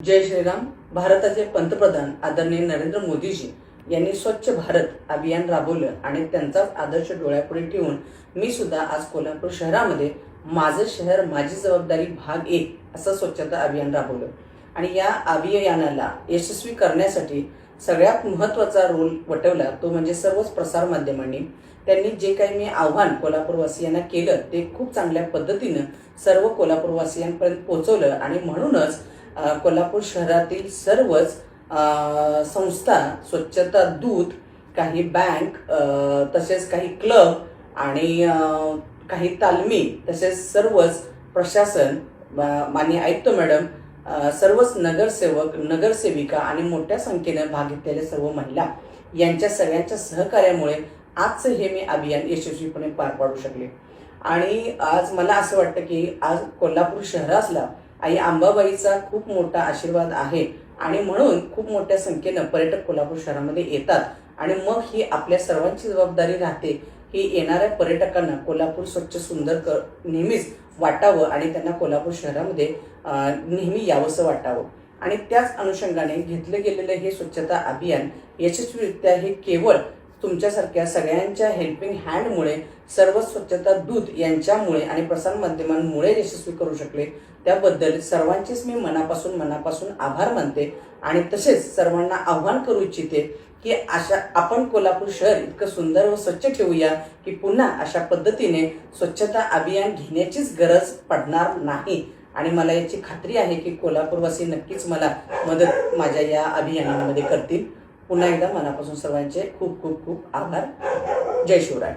जय श्रीराम। भारताचे पंतप्रधान आदरणीय नरेंद्र मोदीजी यांनी स्वच्छ भारत अभियान राबवलं आणि त्यांचाच आदर्श डोळ्यापुढे ठेवून मी सुद्धा आज कोल्हापूर शहरामध्ये माझं शहर माझी जबाबदारी भाग 1 असं स्वच्छता अभियान राबवलं। आणि या अभियानाला यशस्वी करण्यासाठी सगळ्यात महत्त्वाचा रोल वटवला तो म्हणजे सर्वच प्रसार माध्यमांनी। त्यांनी जे काही मी आव्हान कोल्हापूरवासियांना केलं ते खूप चांगल्या पद्धतीने सर्व कोल्हापूरवासियांपर्यंत पोहोचवलं आणि म्हणूनच कोल्हापूर शहरातील सर्वच संस्था, स्वच्छता दूत, काही बँक, तसेच काही क्लब आणि काही तालमी, तसेच सर्वच प्रशासन, माननीय आयुक्त मॅडम, सर्वच नगरसेवक, नगरसेविका आणि मोठ्या संख्येने भाग घेतलेल्या सर्व महिला यांच्या सगळ्यांच्या सहकार्यामुळे आजचं हे मी अभियान यशस्वीपणे पार पाडू शकले। आणि आज मला असं वाटतं की आज कोल्हापूर शहरासला आई अंबाबाईचा खूप मोठा आशीर्वाद आहे आणि म्हणून खूप मोठ्या संख्येने पर्यटक कोल्हापूर शहरामध्ये येतात आणि मग ही आपल्या सर्वांची जबाबदारी राहते की येणाऱ्या पर्यटकांना कोल्हापूर स्वच्छ सुंदर नेहमीच वाटावं आणि त्यांना कोल्हापूर शहरामध्ये नेहमी यावंसं वाटावं। आणि त्याच अनुषंगाने घेतले गेलेले हे स्वच्छता अभियान यशस्वीरित्या हे केवळ तुमच्यासारख्या सगळ्यांच्या हेल्पिंग हँडमुळे, सर्व स्वच्छता दूत यांच्यामुळे आणि प्रसार माध्यमांमुळे यशस्वी करू शकले। त्याबद्दल सर्वांचेच मी मनापासून आभार मानते आणि तसेच सर्वांना आव्हान करू इच्छिते की आपण कोल्हापूर शहर इतकं सुंदर व स्वच्छ ठेवूया की पुन्हा अशा पद्धतीने स्वच्छता अभियान घेण्याचीच गरज पडणार नाही। आणि मला याची खात्री आहे की कोल्हापूरवासी नक्कीच मला मदत माझ्या या अभियानामध्ये करतील। पुन्हा एकदा मनापासून सर्वांचे खूप खूप खूप आभार। जय शिवराय।